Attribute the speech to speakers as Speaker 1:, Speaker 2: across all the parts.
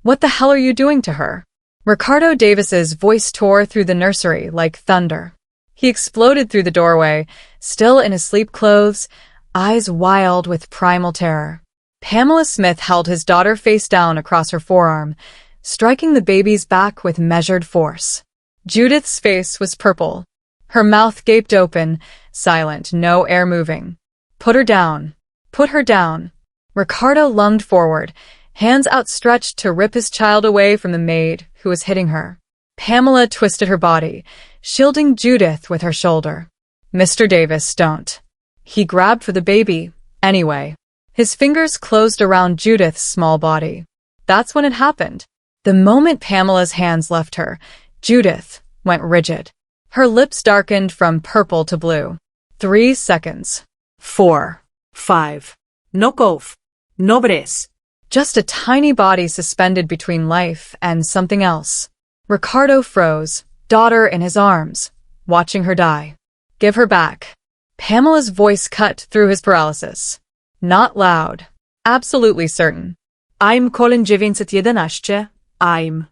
Speaker 1: What the hell are you doing to her? Ricardo Davis's voice tore through the nursery like thunder. He exploded through the doorway, still in his sleep clothes, eyes wild with primal terror. Pamela Smith held his daughter face down across her forearm, striking the baby's back with measured force. Judith's face was purple. Her mouth gaped open, silent, no air moving. Put her down. Put her down. Ricardo lunged forward, hands outstretched to rip his child away from the maid who was hitting her. Pamela twisted her body, shielding Judith with her shoulder. Mr. Davis, don't. He grabbed for the baby, anyway. His fingers closed around Judith's small body. That's when it happened. The moment Pamela's hands left her, Judith went rigid. Her lips darkened from purple to blue. 3 seconds. 4. 5. No cough. No breath. Just a tiny body suspended between life and something else. Ricardo froze, daughter in his arms, watching her die. Give her back. Pamela's voice cut through his paralysis. Not loud. Absolutely certain. I'm Colin 911. I'm.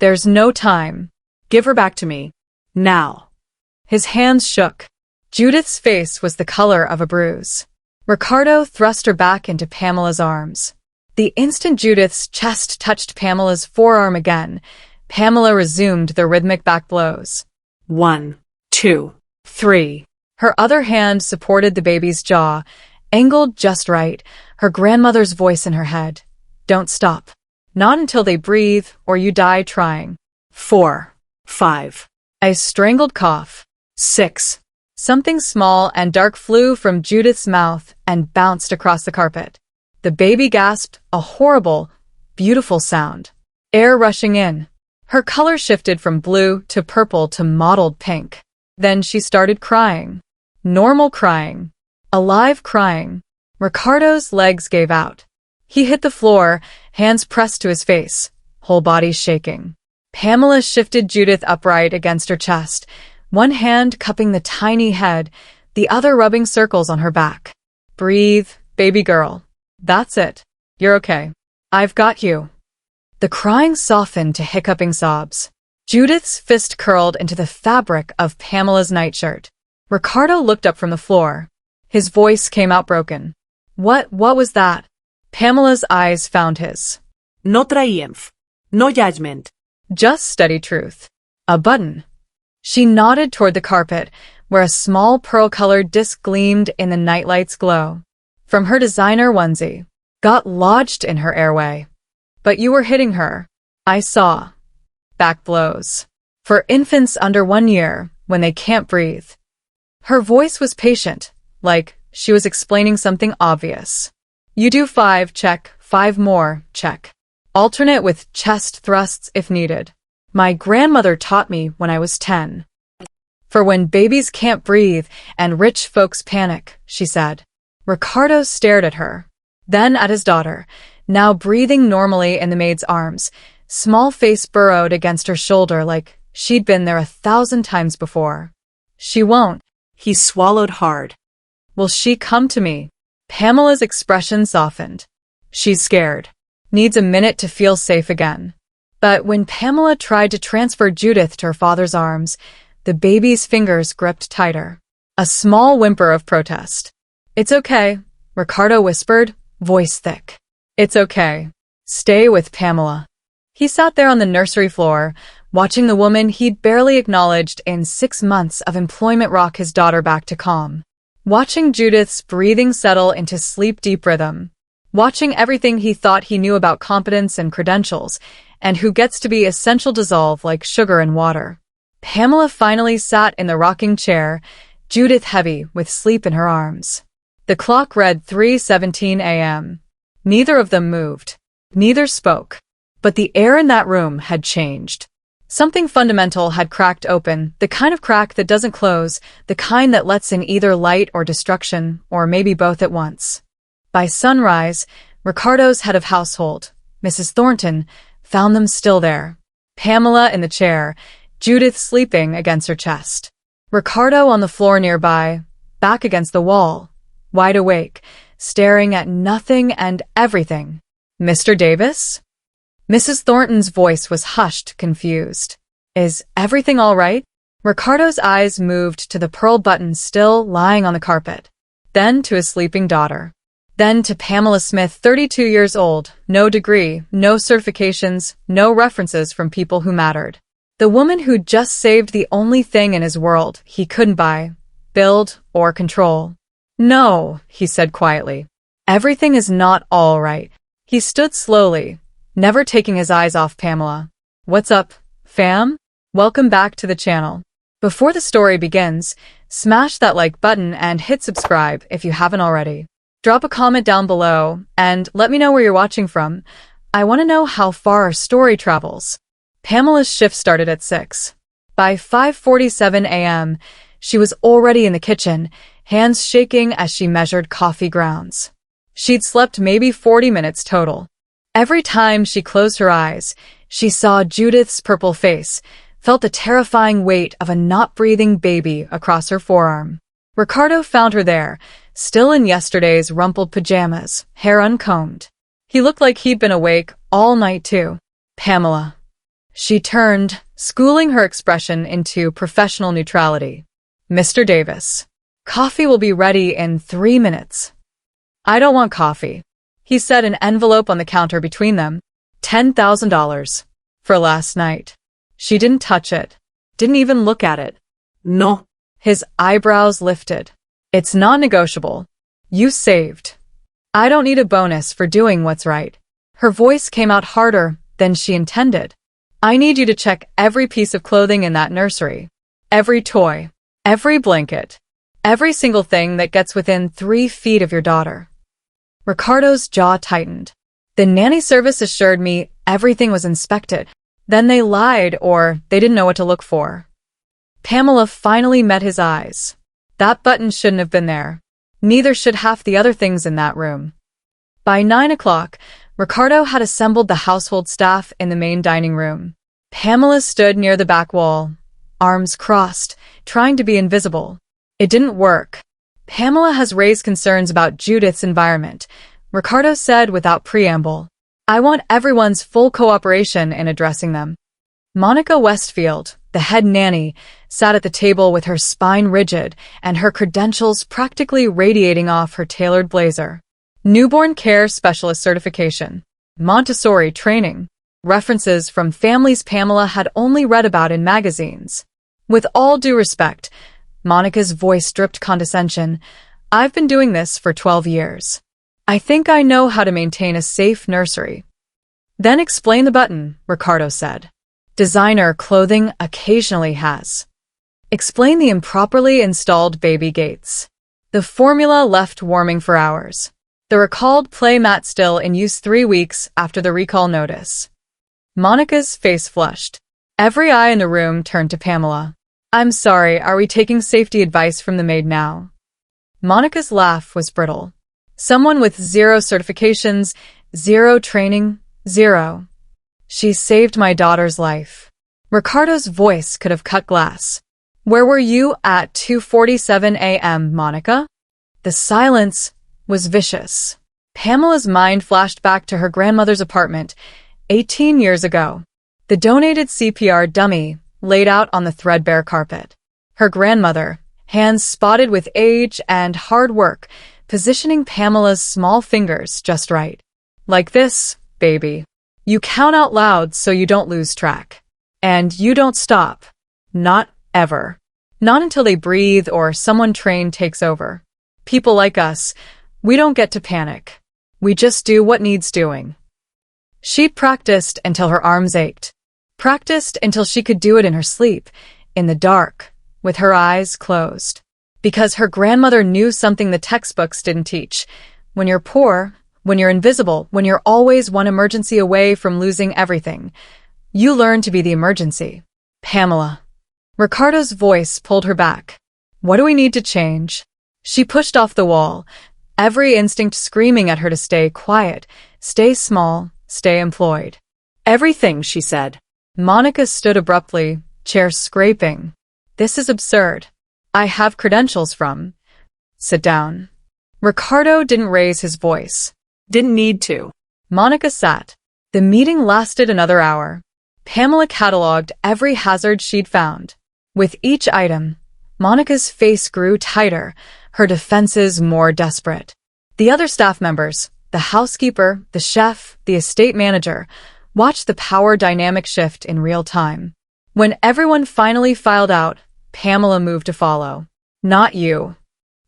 Speaker 1: There's no time. Give her back to me. Now. His hands shook. Judith's face was the color of a bruise. Ricardo thrust her back into Pamela's arms. The instant Judith's chest touched Pamela's forearm again, Pamela resumed the rhythmic back blows. 1, 2, 3. Her other hand supported the baby's jaw, angled just right, her grandmother's voice in her head. Don't stop. Not until they breathe, or you die trying. 4, 5. A strangled cough. 6. Something small and dark flew from Judith's mouth and bounced across the carpet. The baby gasped, a horrible, beautiful sound. Air rushing in. Her color shifted from blue to purple to mottled pink. Then she started crying. Normal crying. Alive crying. Ricardo's legs gave out. He hit the floor, hands pressed to his face, whole body shaking. Pamela shifted Judith upright against her chest, one hand cupping the tiny head, the other rubbing circles on her back. Breathe, baby girl. That's it. You're okay. I've got you. The crying softened to hiccuping sobs. Judith's fist curled into the fabric of Pamela's nightshirt. Ricardo looked up from the floor. His voice came out broken. What was that? Pamela's eyes found his.
Speaker 2: No triumph. No judgment.
Speaker 1: Just steady truth. A button. She nodded toward the carpet, where a small pearl-colored disc gleamed in the nightlight's glow. From her designer onesie. Got lodged in her airway. But you were hitting her. I saw. Back blows. For infants under 1 year, when they can't breathe. Her voice was patient, like she was explaining something obvious. You do 5, check, 5 more, check. Alternate with chest thrusts if needed. My grandmother taught me when I was 10. For when babies can't breathe and rich folks panic, she said. Ricardo stared at her. Then at his daughter, now breathing normally in the maid's arms. Small face burrowed against her shoulder like she'd been there 1,000 times before. She won't.
Speaker 2: He swallowed hard.
Speaker 1: Will she come to me? Pamela's expression softened. She's scared. Needs a minute to feel safe again. But when Pamela tried to transfer Judith to her father's arms, the baby's fingers gripped tighter. A small whimper of protest. It's okay, Ricardo whispered, voice thick. It's okay. Stay with Pamela. He sat there on the nursery floor, watching the woman he'd barely acknowledged in 6 months of employment rock his daughter back to calm. Watching Judith's breathing settle into sleep-deep rhythm. Watching everything he thought he knew about competence and credentials, and who gets to be essential dissolve like sugar in water. Pamela finally sat in the rocking chair, Judith heavy with sleep in her arms. The clock read 3:17 a.m. Neither of them moved. Neither spoke. But the air in that room had changed. Something fundamental had cracked open, the kind of crack that doesn't close, the kind that lets in either light or destruction, or maybe both at once. By sunrise, Ricardo's head of household, Mrs. Thornton, found them still there. Pamela in the chair, Judith sleeping against her chest. Ricardo on the floor nearby, back against the wall, wide awake, staring at nothing and everything. Mr. Davis? Mrs. Thornton's voice was hushed, confused. Is everything all right? Ricardo's eyes moved to the pearl button still lying on the carpet, then to his sleeping daughter, then to Pamela Smith, 32 years old, no degree, no certifications, no references from people who mattered. The woman who'd just saved the only thing in his world he couldn't buy, build, or control. No, he said quietly. Everything is not all right. He stood slowly, never taking his eyes off Pamela. What's up, fam? Welcome back to the channel. Before the story begins, smash that like button and hit subscribe if you haven't already. Drop a comment down below and let me know where you're watching from. I want to know how far our story travels. Pamela's shift started at 6. By 5:47 a.m., she was already in the kitchen, hands shaking as she measured coffee grounds. She'd slept maybe 40 minutes total. Every time she closed her eyes, she saw Judith's purple face, felt the terrifying weight of a not-breathing baby across her forearm. Ricardo found her there, still in yesterday's rumpled pajamas, hair uncombed. He looked like he'd been awake all night too. Pamela. She turned, schooling her expression into professional neutrality. Mr. Davis. Coffee will be ready in 3 minutes. I don't want coffee. He set an envelope on the counter between them. $10,000. For last night. She didn't touch it. Didn't even look at it.
Speaker 2: No.
Speaker 1: His eyebrows lifted. It's non-negotiable. You saved. I don't need a bonus for doing what's right. Her voice came out harder than she intended. I need you to check every piece of clothing in that nursery. Every toy. Every blanket. Every single thing that gets within 3 feet of your daughter. Ricardo's jaw tightened. The nanny service assured me everything was inspected. Then they lied or they didn't know what to look for. Pamela finally met his eyes. That button shouldn't have been there. Neither should half the other things in that room. By 9 o'clock, Ricardo had assembled the household staff in the main dining room. Pamela stood near the back wall, arms crossed, trying to be invisible. It didn't work. Pamela has raised concerns about Judith's environment, Ricardo said without preamble. I want everyone's full cooperation in addressing them. Monica Westfield, the head nanny, sat at the table with her spine rigid and her credentials practically radiating off her tailored blazer. Newborn care specialist certification. Montessori training. References from families Pamela had only read about in magazines. With all due respect, Monica's voice dripped condescension. I've been doing this for 12 years. I think I know how to maintain a safe nursery. Then explain the button, Ricardo said. Designer clothing occasionally has. Explain the improperly installed baby gates. The formula left warming for hours. The recalled play mat still in use 3 weeks after the recall notice. Monica's face flushed. Every eye in the room turned to Pamela. I'm sorry, are we taking safety advice from the maid now? Monica's laugh was brittle. Someone with 0 certifications, 0 training, 0. She saved my daughter's life. Ricardo's voice could have cut glass. Where were you at 2:47 a.m., Monica? The silence was vicious. Pamela's mind flashed back to her grandmother's apartment, 18 years ago. The donated CPR dummy laid out on the threadbare carpet. Her grandmother, hands spotted with age and hard work, positioning Pamela's small fingers just right. Like this, baby. You count out loud so you don't lose track. And you don't stop. Not ever. Not until they breathe or someone trained takes over. People like us, we don't get to panic. We just do what needs doing. She'd practiced until her arms ached. Practiced until she could do it in her sleep, in the dark, with her eyes closed. Because her grandmother knew something the textbooks didn't teach. When you're poor, when you're invisible, when you're always one emergency away from losing everything, you learn to be the emergency. Pamela. Ricardo's voice pulled her back. What do we need to change? She pushed off the wall, every instinct screaming at her to stay quiet, stay small, stay employed. Everything, she said. Monica stood abruptly, chair scraping. This is absurd. I have credentials from. Sit down. Ricardo didn't raise his voice.
Speaker 2: Didn't need to.
Speaker 1: Monica sat. The meeting lasted another hour. Pamela cataloged every hazard she'd found. With each item, Monica's face grew tighter, her defenses more desperate. The other staff members, the housekeeper, the chef, the estate manager, watched the power dynamic shift in real time. When everyone finally filed out, Pamela moved to follow. Not you.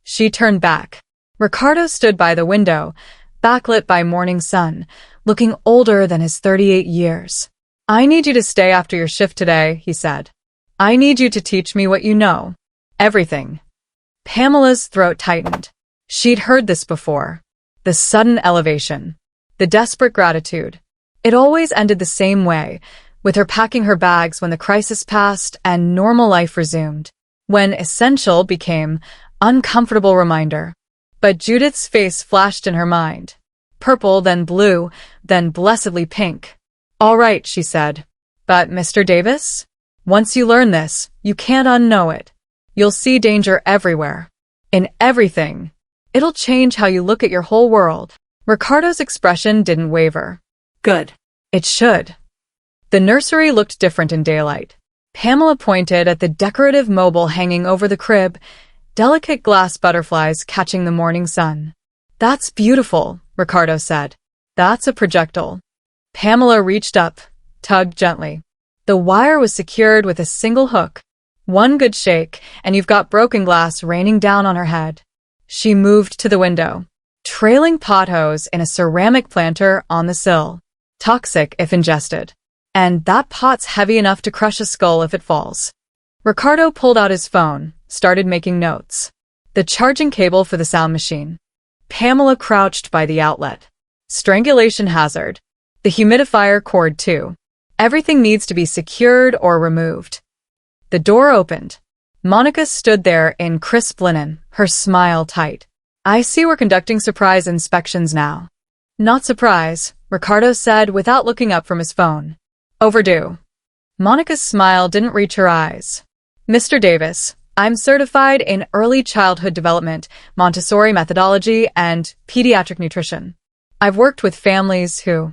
Speaker 1: She turned back. Ricardo stood by the window, backlit by morning sun, looking older than his 38 years. I need you to stay after your shift today, he said. I need you to teach me what you know. Everything. Pamela's throat tightened. She'd heard this before. The sudden elevation. The desperate gratitude. It always ended the same way, with her packing her bags when the crisis passed and normal life resumed. When essential became uncomfortable reminder. But Judith's face flashed in her mind. Purple, then blue, then blessedly pink. All right, she said. But, Mr. Davis? Once you learn this, you can't unknow it. You'll see danger everywhere. In everything. It'll change how you look at your whole world. Ricardo's expression didn't waver.
Speaker 2: Good.
Speaker 1: It should. The nursery looked different in daylight. Pamela pointed at the decorative mobile hanging over the crib, delicate glass butterflies catching the morning sun. That's beautiful, Ricardo said. That's a projectile. Pamela reached up, tugged gently. The wire was secured with a single hook. One good shake, and you've got broken glass raining down on her head. She moved to the window, trailing pot hose in a ceramic planter on the sill. Toxic if ingested. And that pot's heavy enough to crush a skull if it falls. Ricardo pulled out his phone, started making notes. The charging cable for the sound machine. Pamela crouched by the outlet. Strangulation hazard. The humidifier cord too. Everything needs to be secured or removed. The door opened. Monica stood there in crisp linen, her smile tight. I see we're conducting surprise inspections now. Not surprise, Ricardo said without looking up from his phone. Overdue. Monica's smile didn't reach her eyes. Mr. Davis, I'm certified in early childhood development, Montessori methodology, and pediatric nutrition. I've worked with families who,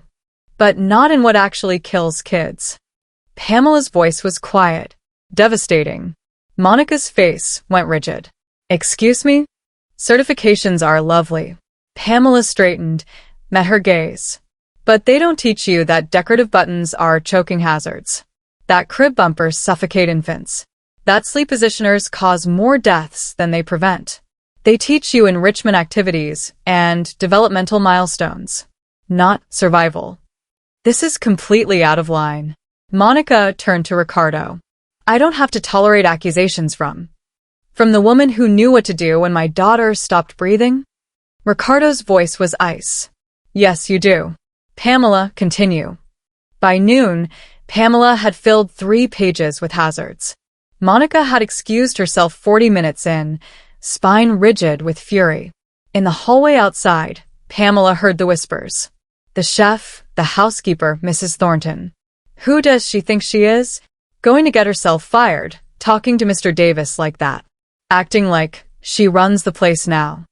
Speaker 1: but not in what actually kills kids. Pamela's voice was quiet, devastating. Monica's face went rigid. Excuse me? Certifications are lovely. Pamela straightened, met her gaze. But they don't teach you that decorative buttons are choking hazards. That crib bumpers suffocate infants. That sleep positioners cause more deaths than they prevent. They teach you enrichment activities and developmental milestones, not survival. This is completely out of line. Monica turned to Ricardo. I don't have to tolerate accusations from the woman who knew what to do when my daughter stopped breathing? Ricardo's voice was ice. Yes, you do. Pamela, continue. By noon, Pamela had filled 3 pages with hazards. Monica had excused herself 40 minutes in, spine rigid with fury. In the hallway outside, Pamela heard the whispers. The chef, the housekeeper, Mrs. Thornton. Who does she think she is? Going to get herself fired, talking to Mr. Davis like that. Acting like she runs the place now.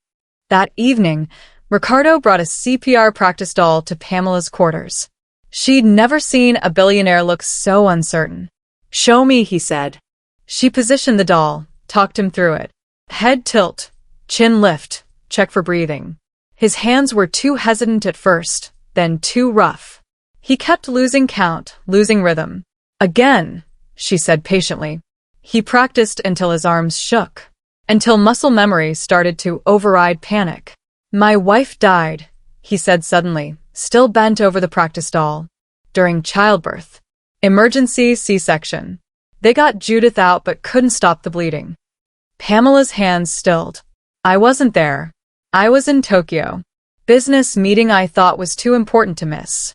Speaker 1: That evening, Ricardo brought a CPR practice doll to Pamela's quarters. She'd never seen a billionaire look so uncertain. Show me, he said. She positioned the doll, talked him through it. Head tilt, chin lift, check for breathing. His hands were too hesitant at first, then too rough. He kept losing count, losing rhythm. Again, she said patiently. He practiced until his arms shook, until muscle memory started to override panic. My wife died, he said suddenly, still bent over the practice doll. During childbirth. Emergency C-section. They got Judith out but couldn't stop the bleeding. Pamela's hands stilled. I wasn't there. I was in Tokyo. Business meeting I thought was too important to miss.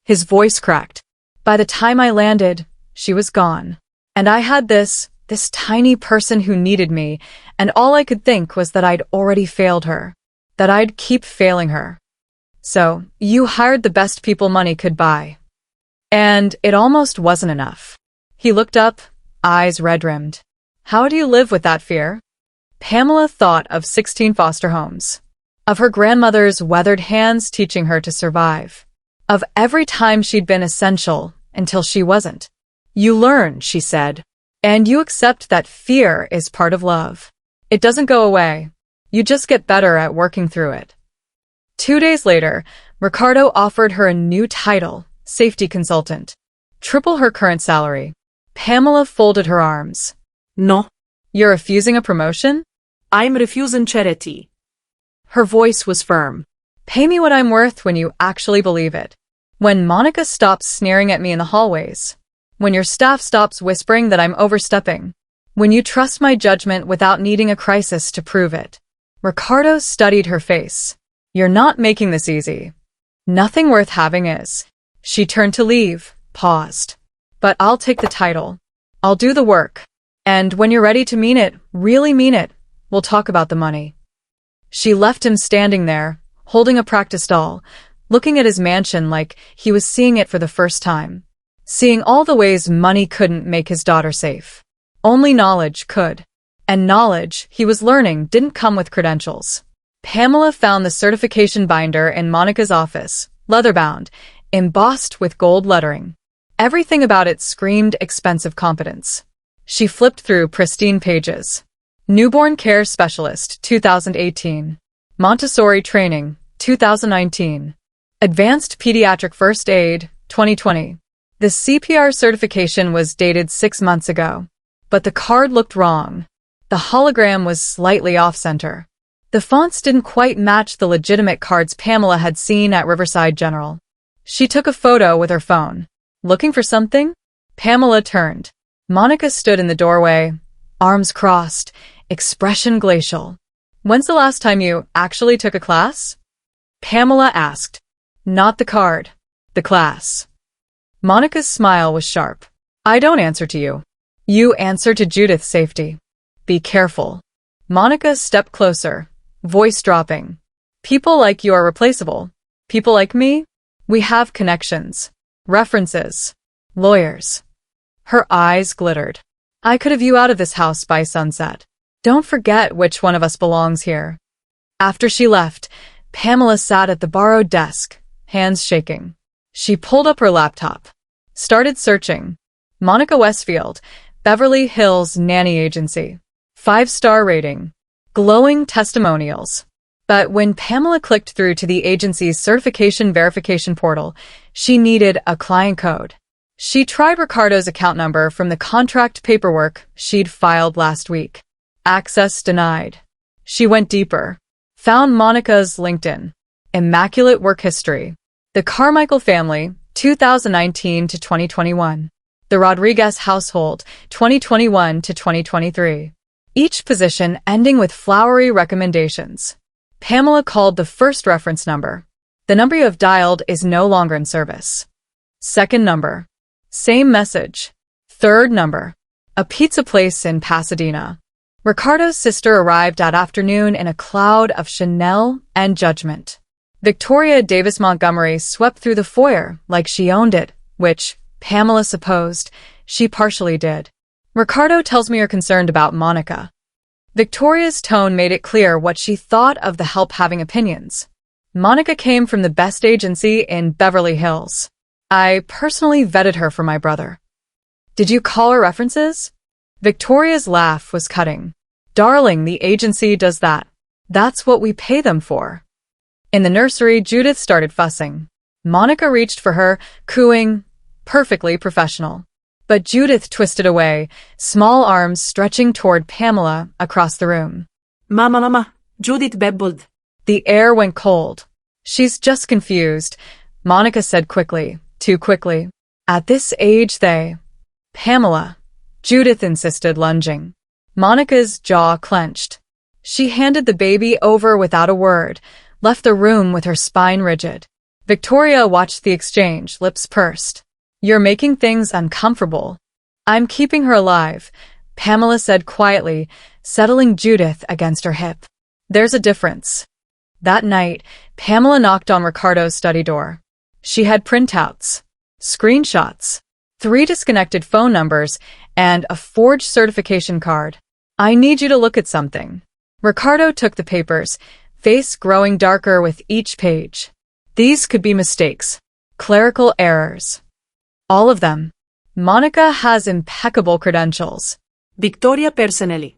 Speaker 1: His voice cracked. By the time I landed, she was gone. And I had this tiny person who needed me, and all I could think was that I'd already failed her. That I'd keep failing her. So, you hired the best people money could buy. And it almost wasn't enough. He looked up, eyes red-rimmed. How do you live with that fear? Pamela thought of 16 foster homes. Of her grandmother's weathered hands teaching her to survive. of every time she'd been essential until she wasn't. You learn, she said, and you accept that fear is part of love. It doesn't go away. You just get better at working through it. 2 days later, Ricardo offered her a new title, safety consultant. Triple her current salary. Pamela folded her arms.
Speaker 2: No,
Speaker 1: You're refusing a promotion?
Speaker 2: I'm refusing charity. Her voice was firm.
Speaker 1: Pay me what I'm worth when you actually believe it. When Monica stops sneering at me in the hallways. When your staff stops whispering that I'm overstepping. When you trust my judgment without needing a crisis to prove it. Ricardo studied her face. You're not making this easy. Nothing worth having is. She turned to leave, paused. But I'll take the title. I'll do the work. And when you're ready to mean it, really mean it, we'll talk about the money. She left him standing there, holding a practice doll, looking at his mansion like he was seeing it for the first time. Seeing all the ways money couldn't make his daughter safe. Only knowledge could. And knowledge, he was learning, didn't come with credentials. Pamela found the certification binder in Monica's office, leather-bound, embossed with gold lettering. Everything about it screamed expensive competence. She flipped through pristine pages. Newborn Care Specialist, 2018. Montessori Training, 2019. Advanced Pediatric First Aid, 2020. The CPR certification was dated 6 months ago. But the card looked wrong. The hologram was slightly off-center. The fonts didn't quite match the legitimate cards Pamela had seen at Riverside General. She took a photo with her phone. Looking for something? Pamela turned. Monica stood in the doorway, arms crossed, expression glacial. When's the last time you actually took a class? Pamela asked. Not the card. The class. Monica's smile was sharp. I don't answer to you. You answer to Judith's safety. Be careful. Monica stepped closer, voice dropping. People like you are replaceable. People like me? We have connections. References. Lawyers. Her eyes glittered. I could have you out of this house by sunset. Don't forget which one of us belongs here. After she left, Pamela sat at the borrowed desk, hands shaking. She pulled up her laptop. Started searching. Monica Westfield, Beverly Hills Nanny Agency. 5-star rating. Glowing testimonials. But when Pamela clicked through to the agency's certification verification portal, she needed a client code. She tried Ricardo's account number from the contract paperwork she'd filed last week. Access denied. She went deeper. Found Monica's LinkedIn. Immaculate work history. The Carmichael family, 2019 to 2021. The Rodriguez household, 2021 to 2023. Each position ending with flowery recommendations. Pamela called the first reference number. The number you have dialed is no longer in service. Second number. Same message. Third number. A pizza place in Pasadena. Ricardo's sister arrived that afternoon in a cloud of Chanel and judgment. Victoria Davis Montgomery swept through the foyer like she owned it, which, Pamela supposed, she partially did. Ricardo tells me you're concerned about Monica. Victoria's tone made it clear what she thought of the help having opinions. Monica came from the best agency in Beverly Hills. I personally vetted her for my brother. Did you call her references? Victoria's laugh was cutting. Darling, the agency does that. That's what we pay them for. In the nursery, Judith started fussing. Monica reached for her, cooing, perfectly professional. But Judith twisted away, small arms stretching toward Pamela across the room.
Speaker 2: Mama, Judith babbled.
Speaker 1: The air went cold. She's just confused, Monica said quickly, too quickly. At this age Pamela, Judith insisted, lunging. Monica's jaw clenched. She handed the baby over without a word, left the room with her spine rigid. Victoria watched the exchange, lips pursed. You're making things uncomfortable. I'm keeping her alive, Pamela said quietly, settling Judith against her hip. There's a difference. That night, Pamela knocked on Ricardo's study door. She had printouts, screenshots, 3 disconnected phone numbers, and a forged certification card. I need you to look at something. Ricardo took the papers, face growing darker with each page. These could be mistakes. Clerical errors. All of them. Monica has impeccable credentials.
Speaker 2: Victoria personally.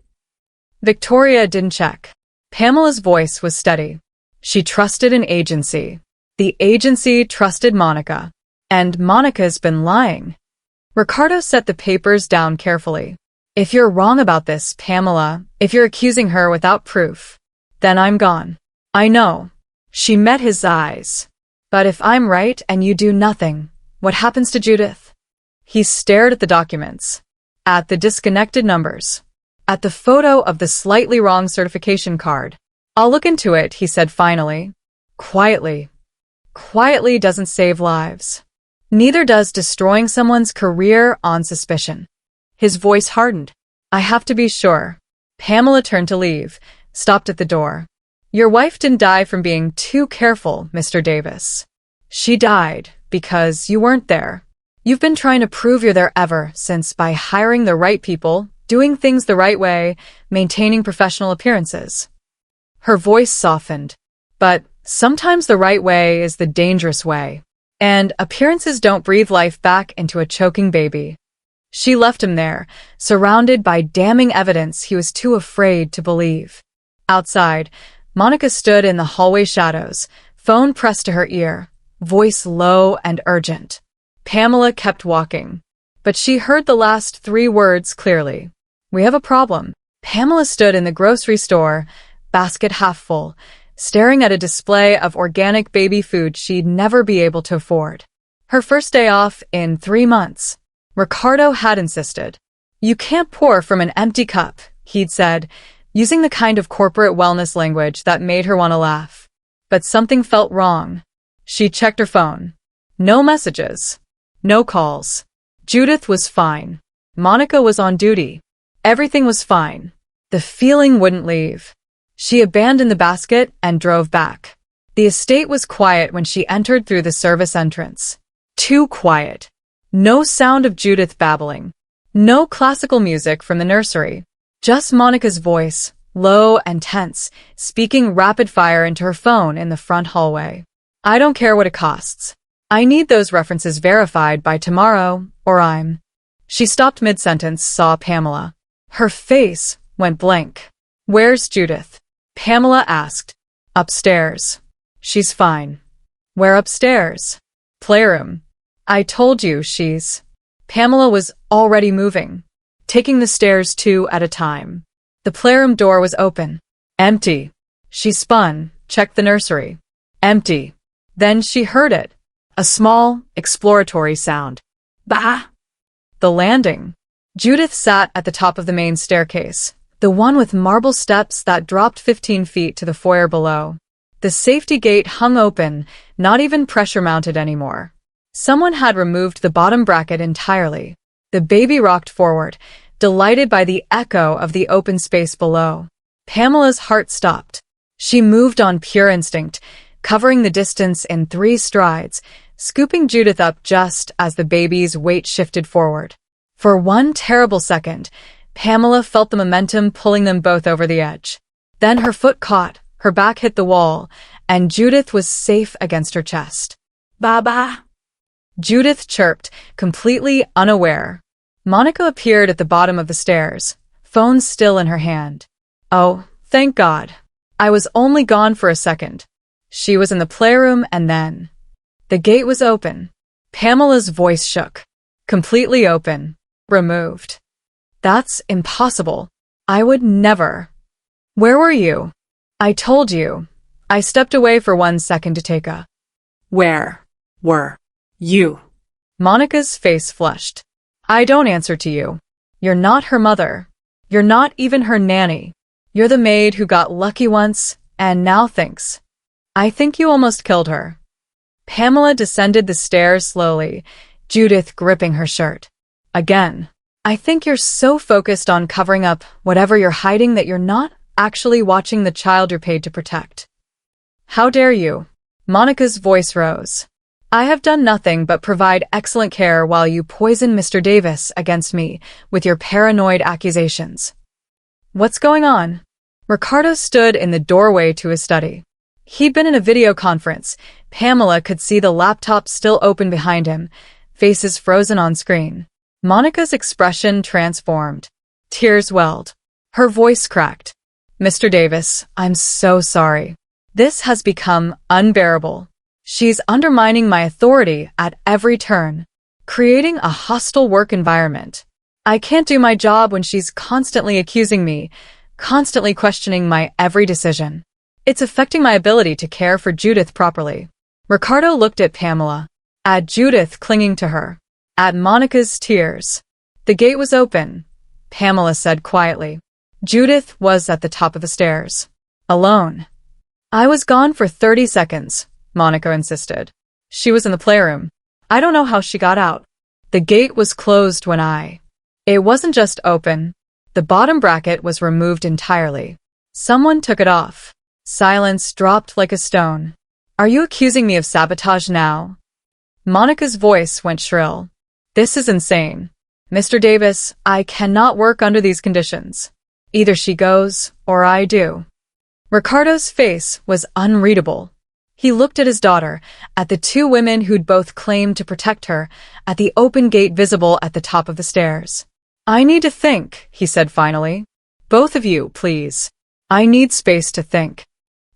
Speaker 1: Victoria didn't check. Pamela's voice was steady. She trusted an agency. The agency trusted Monica. And Monica's been lying. Ricardo set the papers down carefully. If you're wrong about this, Pamela, if you're accusing her without proof, then I'm gone. I know. She met his eyes. But if I'm right and you do nothing, what happens to Judith? He stared at the documents, at the disconnected numbers, at the photo of the slightly wrong certification card. I'll look into it, he said finally. Quietly. Quietly doesn't save lives. Neither does destroying someone's career on suspicion. His voice hardened. I have to be sure. Pamela turned to leave, stopped at the door. Your wife didn't die from being too careful, Mr. Davis. She died because you weren't there. You've been trying to prove you're there ever since by hiring the right people, doing things the right way, maintaining professional appearances. Her voice softened. But sometimes the right way is the dangerous way. And appearances don't breathe life back into a choking baby. She left him there, surrounded by damning evidence he was too afraid to believe. Outside, Monica stood in the hallway shadows, phone pressed to her ear, voice low and urgent. Pamela kept walking, but she heard the last 3 words clearly. We have a problem. Pamela stood in the grocery store, basket half full, staring at a display of organic baby food she'd never be able to afford. Her first day off in 3 months. Ricardo had insisted. You can't pour from an empty cup, he'd said, using the kind of corporate wellness language that made her want to laugh. But something felt wrong. She checked her phone. No messages. No calls. Judith was fine. Monica was on duty. Everything was fine. The feeling wouldn't leave. She abandoned the basket and drove back. The estate was quiet when she entered through the service entrance. Too quiet. No sound of Judith babbling. No classical music from the nursery. Just Monica's voice, low and tense, speaking rapid fire into her phone in the front hallway. I don't care what it costs. I need those references verified by tomorrow, or I'm... She stopped mid-sentence, saw Pamela. Her face went blank. Where's Judith? Pamela asked. Upstairs. She's fine. Where upstairs? Playroom. I told you she's... Pamela was already moving, taking the stairs 2 at a time. The playroom door was open. Empty. She spun, checked the nursery. Empty. Then she heard it. A small, exploratory sound. Bah! The landing. Judith sat at the top of the main staircase, the one with marble steps that dropped 15 feet to the foyer below. The safety gate hung open, not even pressure-mounted anymore. Someone had removed the bottom bracket entirely. The baby rocked forward, delighted by the echo of the open space below. Pamela's heart stopped. She moved on pure instinct, covering the distance in 3 strides, scooping Judith up just as the baby's weight shifted forward. For one terrible second, Pamela felt the momentum pulling them both over the edge. Then her foot caught, her back hit the wall, and Judith was safe against her chest. Baba! Judith chirped, completely unaware. Monica appeared at the bottom of the stairs, phone still in her hand. Oh, thank God. I was only gone for a second. She was in the playroom and then... The gate was open. Pamela's voice shook. Completely open. Removed. That's impossible. I would never. Where were you? I told you. I stepped away for 1 second to take a... Where were you? Monica's face flushed. I don't answer to you. You're not her mother. You're not even her nanny. You're the maid who got lucky once and now thinks. I think you almost killed her. Pamela descended the stairs slowly, Judith gripping her shirt. Again. I think you're so focused on covering up whatever you're hiding that you're not actually watching the child you're paid to protect. How dare you? Monica's voice rose. I have done nothing but provide excellent care while you poison Mr. Davis against me with your paranoid accusations. What's going on? Ricardo stood in the doorway to his study. He'd been in a video conference. Pamela could see the laptop still open behind him, faces frozen on screen. Monica's expression transformed. Tears welled. Her voice cracked. Mr. Davis, I'm so sorry. This has become unbearable. She's undermining my authority at every turn, creating a hostile work environment. I can't do my job when she's constantly accusing me, constantly questioning my every decision. It's affecting my ability to care for Judith properly. Ricardo looked at Pamela, at Judith clinging to her, at Monica's tears. The gate was open, Pamela said quietly. Judith was at the top of the stairs, alone. I was gone for 30 seconds, Monica insisted. She was in the playroom. I don't know how she got out. The gate was closed when It wasn't just open. The bottom bracket was removed entirely. Someone took it off. Silence dropped like a stone. Are you accusing me of sabotage now? Monica's voice went shrill. This is insane. Mr. Davis, I cannot work under these conditions. Either she goes, or I do. Ricardo's face was unreadable. He looked at his daughter, at the two women who'd both claimed to protect her, at the open gate visible at the top of the stairs. I need to think, he said finally. Both of you, please. I need space to think.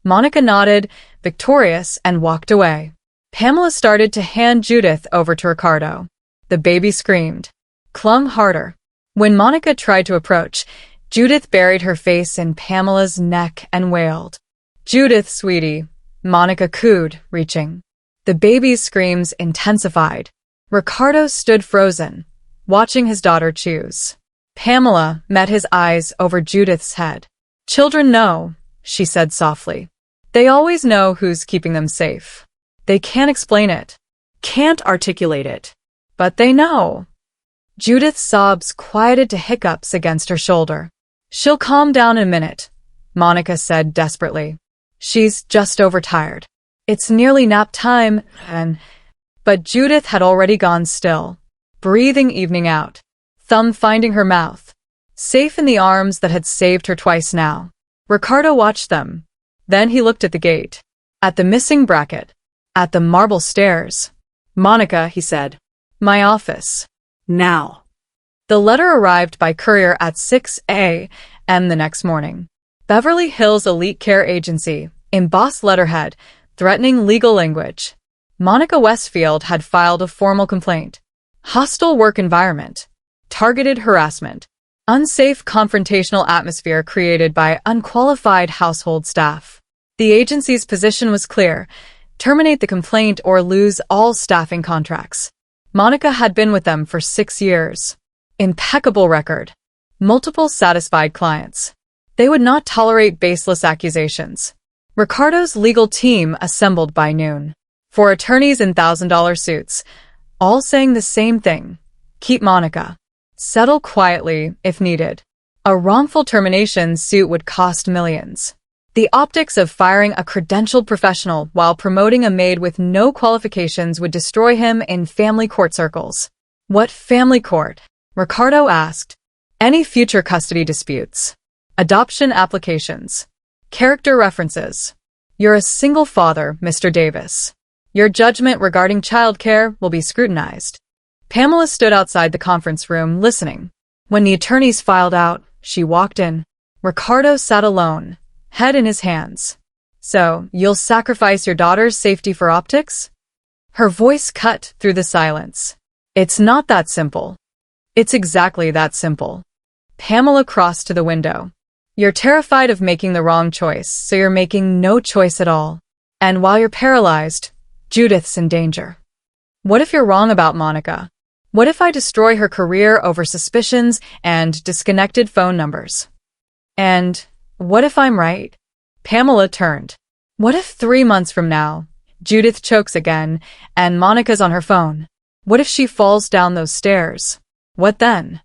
Speaker 1: Monica nodded, victorious, and walked away. Pamela started to hand Judith over to Ricardo. The baby screamed, clung harder. When Monica tried to approach, Judith buried her face in Pamela's neck and wailed. Judith, sweetie, Monica cooed, reaching. The baby's screams intensified. Ricardo stood frozen, watching his daughter choose. Pamela met his eyes over Judith's head. Children know, she said softly. They always know who's keeping them safe. They can't explain it, can't articulate it, but they know. Judith's sobs quieted to hiccups against her shoulder. She'll calm down in a minute, Monica said desperately. She's just overtired. It's nearly nap time, But Judith had already gone still, breathing evening out, thumb finding her mouth, safe in the arms that had saved her twice now. Ricardo watched them. Then he looked at the gate, at the missing bracket, at the marble stairs. Monica, he said. My office. Now. The letter arrived by courier at 6 a.m. the next morning. Beverly Hills Elite Care Agency, embossed letterhead, threatening legal language. Monica Westfield had filed a formal complaint. Hostile work environment. Targeted harassment. Unsafe confrontational atmosphere created by unqualified household staff. The agency's position was clear. Terminate the complaint or lose all staffing contracts. Monica had been with them for 6 years. Impeccable record. Multiple satisfied clients. They would not tolerate baseless accusations. Ricardo's legal team assembled by noon. 4 attorneys in $1,000 suits, all saying the same thing. Keep Monica. Settle quietly if needed. A wrongful termination suit would cost millions. The optics of firing a credentialed professional while promoting a maid with no qualifications would destroy him in family court circles. What family court? Ricardo asked. Any future custody disputes. Adoption applications. Character references. You're a single father, Mr. Davis. Your judgment regarding childcare will be scrutinized. Pamela stood outside the conference room, listening. When the attorneys filed out, she walked in. Ricardo sat alone, head in his hands. So, you'll sacrifice your daughter's safety for optics? Her voice cut through the silence. It's not that simple. It's exactly that simple. Pamela crossed to the window. You're terrified of making the wrong choice, so you're making no choice at all. And while you're paralyzed, Judith's in danger. What if you're wrong about Monica? What if I destroy her career over suspicions and disconnected phone numbers? And what if I'm right? Pamela turned. What if 3 months from now, Judith chokes again and Monica's on her phone? What if she falls down those stairs? What then?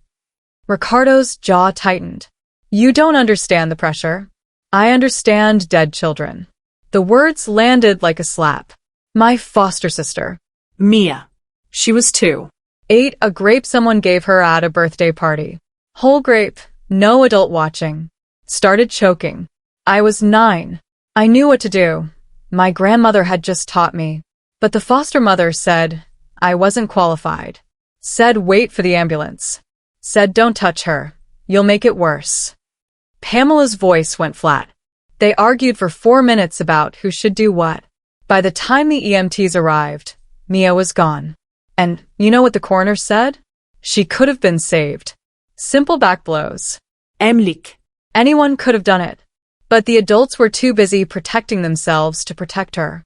Speaker 1: Ricardo's jaw tightened. You don't understand the pressure. I understand dead children. The words landed like a slap. My foster sister. Mia. She was 2. Ate a grape someone gave her at a birthday party. Whole grape, no adult watching. Started choking. I was 9. I knew what to do. My grandmother had just taught me. But the foster mother said I wasn't qualified. Said wait for the ambulance. Said don't touch her. You'll make it worse. Pamela's voice went flat. They argued for 4 minutes about who should do what. By the time the EMTs arrived, Mia was gone. And you know what the coroner said? She could have been saved. Simple back blows.
Speaker 2: Emlik.
Speaker 1: Anyone could have done it. But the adults were too busy protecting themselves to protect her.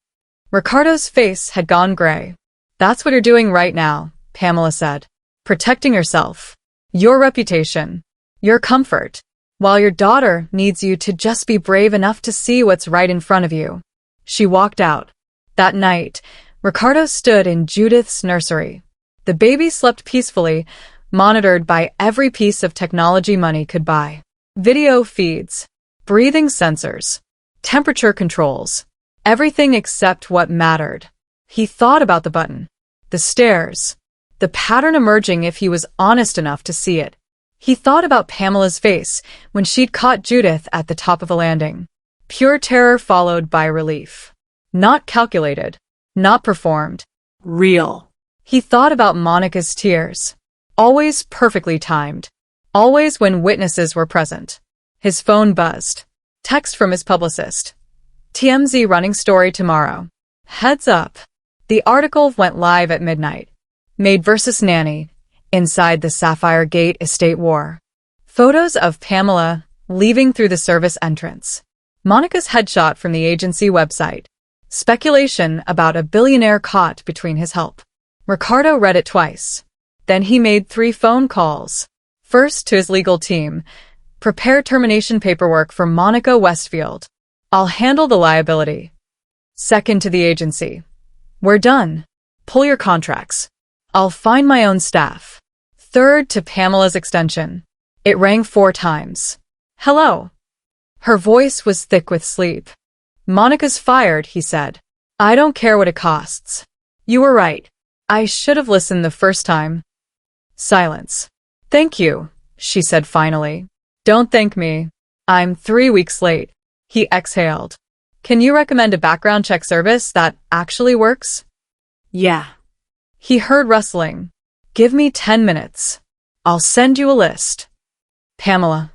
Speaker 1: Ricardo's face had gone gray. That's what you're doing right now, Pamela said. Protecting yourself. Your reputation. Your comfort. While your daughter needs you to just be brave enough to see what's right in front of you. She walked out. That night, Ricardo stood in Judith's nursery. The baby slept peacefully, monitored by every piece of technology money could buy. Video feeds, breathing sensors, temperature controls, everything except what mattered. He thought about the button, the stairs, the pattern emerging if he was honest enough to see it. He thought about Pamela's face when she'd caught Judith at the top of a landing. Pure terror followed by relief. Not calculated, not performed.
Speaker 2: Real.
Speaker 1: He thought about Monica's tears. Always perfectly timed. Always when witnesses were present. His phone buzzed. Text from his publicist. TMZ running story tomorrow. Heads up. The article went live at midnight. Maid versus nanny. Inside the Sapphire Gate estate war. Photos of Pamela leaving through the service entrance. Monica's headshot from the agency website. Speculation about a billionaire caught between his help. Ricardo read it twice. Then he made 3 phone calls. First to his legal team. Prepare termination paperwork for Monica Westfield. I'll handle the liability. Second to the agency. We're done. Pull your contracts. I'll find my own staff. Third to Pamela's extension. It rang 4 times. Hello. Her voice was thick with sleep. Monica's fired, he said. I don't care what it costs. You were right. I should have listened the first time. Silence. Thank you, she said finally. Don't thank me. I'm 3 weeks late. He exhaled. Can you recommend a background check service that actually works?
Speaker 2: Yeah.
Speaker 1: He heard rustling. Give me 10 minutes. I'll send you a list. Pamela.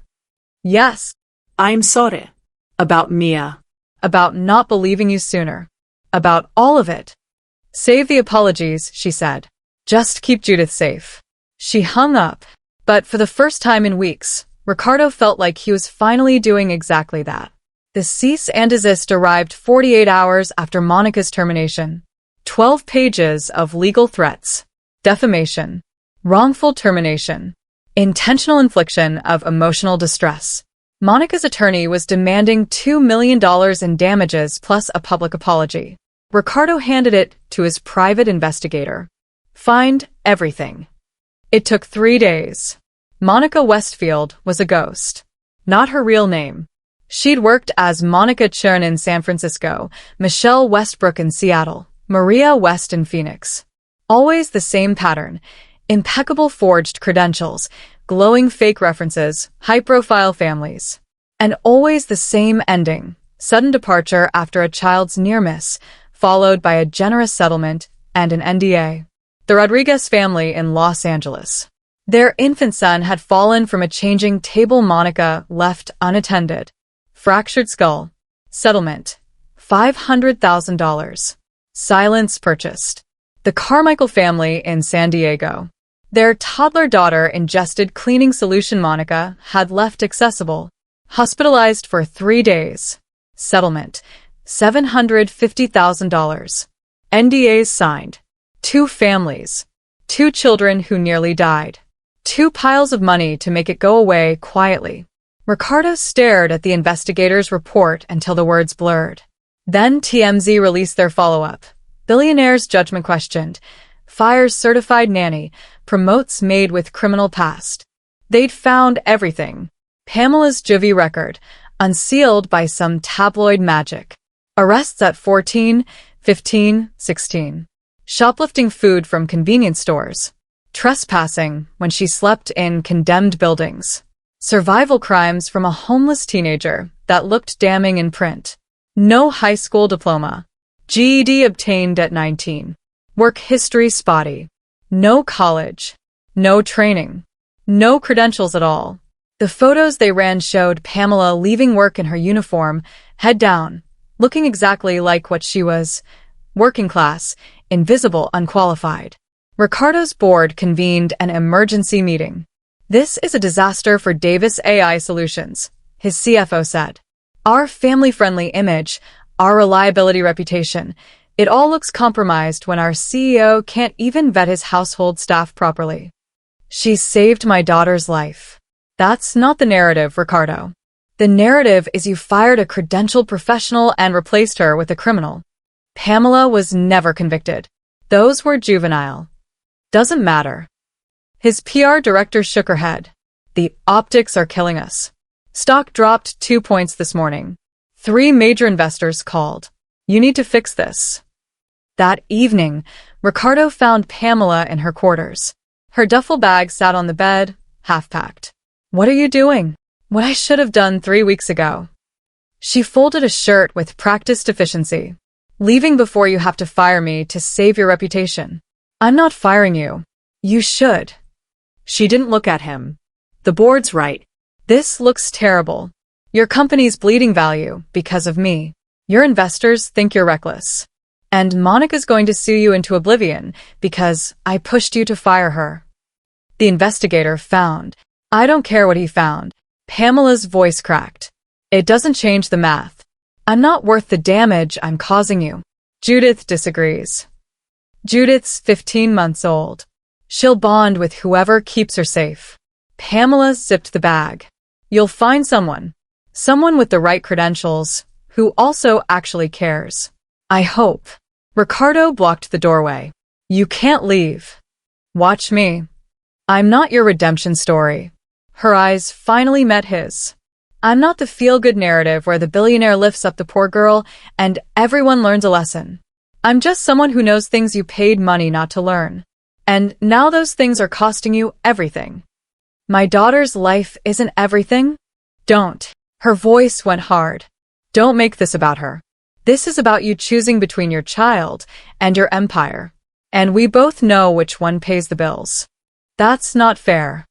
Speaker 1: Yes.
Speaker 2: I'm sorry. About Mia.
Speaker 1: About not believing you sooner. About all of it. Save the apologies, she said. Just keep Judith safe. She hung up. But for the first time in weeks, Ricardo felt like he was finally doing exactly that. The cease and desist arrived 48 hours after Monica's termination. 12 pages of legal threats. Defamation. Wrongful termination. Intentional infliction of emotional distress. Monica's attorney was demanding $2 million in damages plus a public apology. Ricardo handed it to his private investigator. Find everything. It took 3 days. Monica Westfield was a ghost. Not her real name. She'd worked as Monica Chern in San Francisco, Michelle Westbrook in Seattle, Maria West in Phoenix. Always the same pattern. Impeccable forged credentials, glowing fake references, high-profile families. And always the same ending. Sudden departure after a child's near miss, followed by a generous settlement and an NDA. The Rodriguez family in Los Angeles. Their infant son had fallen from a changing table. Monica left unattended. Fractured skull. Settlement. $500,000. Silence purchased. The Carmichael family in San Diego. Their toddler daughter ingested cleaning solution. Monica had left accessible. Hospitalized for 3 days. Settlement. $750,000. NDAs signed. 2 families. 2 children who nearly died. 2 piles of money to make it go away quietly. Ricardo stared at the investigator's report until the words blurred. Then TMZ released their follow-up. Billionaire's judgment questioned. Fires certified nanny. Promotes maid with criminal past. They'd found everything. Pamela's juvie record, unsealed by some tabloid magic. Arrests at 14, 15, 16. Shoplifting food from convenience stores. Trespassing when she slept in condemned buildings. Survival crimes from a homeless teenager that looked damning in print. No high school diploma. GED obtained at 19. Work history spotty. No college. No training. No credentials at all. The photos they ran showed Pamela leaving work in her uniform, head down, looking exactly like what she was. Working class, invisible, unqualified. Ricardo's board convened an emergency meeting. This is a disaster for Davis AI Solutions, his CFO said. Our family-friendly image, our reliability reputation, it all looks compromised when our CEO can't even vet his household staff properly. She saved my daughter's life. That's not the narrative, Ricardo. The narrative is you fired a credentialed professional and replaced her with a criminal. Pamela was never convicted. Those were juvenile. Doesn't matter. His PR director shook her head. The optics are killing us. Stock dropped 2 points this morning. 3 major investors called. You need to fix this. That evening, Ricardo found Pamela in her quarters. Her duffel bag sat on the bed, half-packed. What are you doing? What I should have done 3 weeks ago. She folded a shirt with practiced efficiency. Leaving before you have to fire me to save your reputation. I'm not firing you. You should. She didn't look at him. The board's right. This looks terrible. Your company's bleeding value because of me. Your investors think you're reckless. And Monica's going to sue you into oblivion because I pushed you to fire her. The investigator found. I don't care what he found. Pamela's voice cracked. It doesn't change the math. I'm not worth the damage I'm causing you. Judith disagrees. Judith's 15 months old. She'll bond with whoever keeps her safe. Pamela zipped the bag. You'll find someone. Someone with the right credentials, who also actually cares. I hope. Ricardo blocked the doorway. You can't leave. Watch me. I'm not your redemption story. Her eyes finally met his. I'm not the feel-good narrative where the billionaire lifts up the poor girl and everyone learns a lesson. I'm just someone who knows things you paid money not to learn. And now those things are costing you everything. My daughter's life isn't everything? Don't. Her voice went hard. Don't make this about her. This is about you choosing between your child and your empire. And we both know which one pays the bills. That's not fair.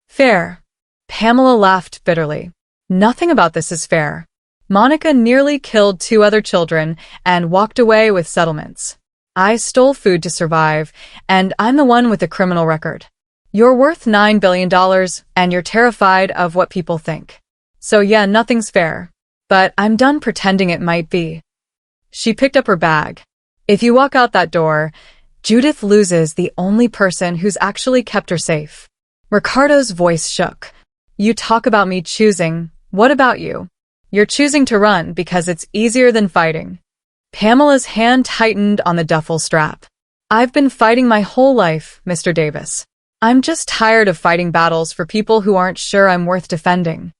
Speaker 1: Fair. Pamela laughed bitterly. Nothing about this is fair. Monica nearly killed 2 other children and walked away with settlements. I stole food to survive, and I'm the one with a criminal record. You're worth $9 billion, and you're terrified of what people think. So yeah, nothing's fair. But I'm done pretending it might be. She picked up her bag. If you walk out that door, Judith loses the only person who's actually kept her safe. Ricardo's voice shook. You talk about me choosing. What about you? You're choosing to run because it's easier than fighting. Pamela's hand tightened on the duffel strap. I've been fighting my whole life, Mr. Davis. I'm just tired of fighting battles for people who aren't sure I'm worth defending.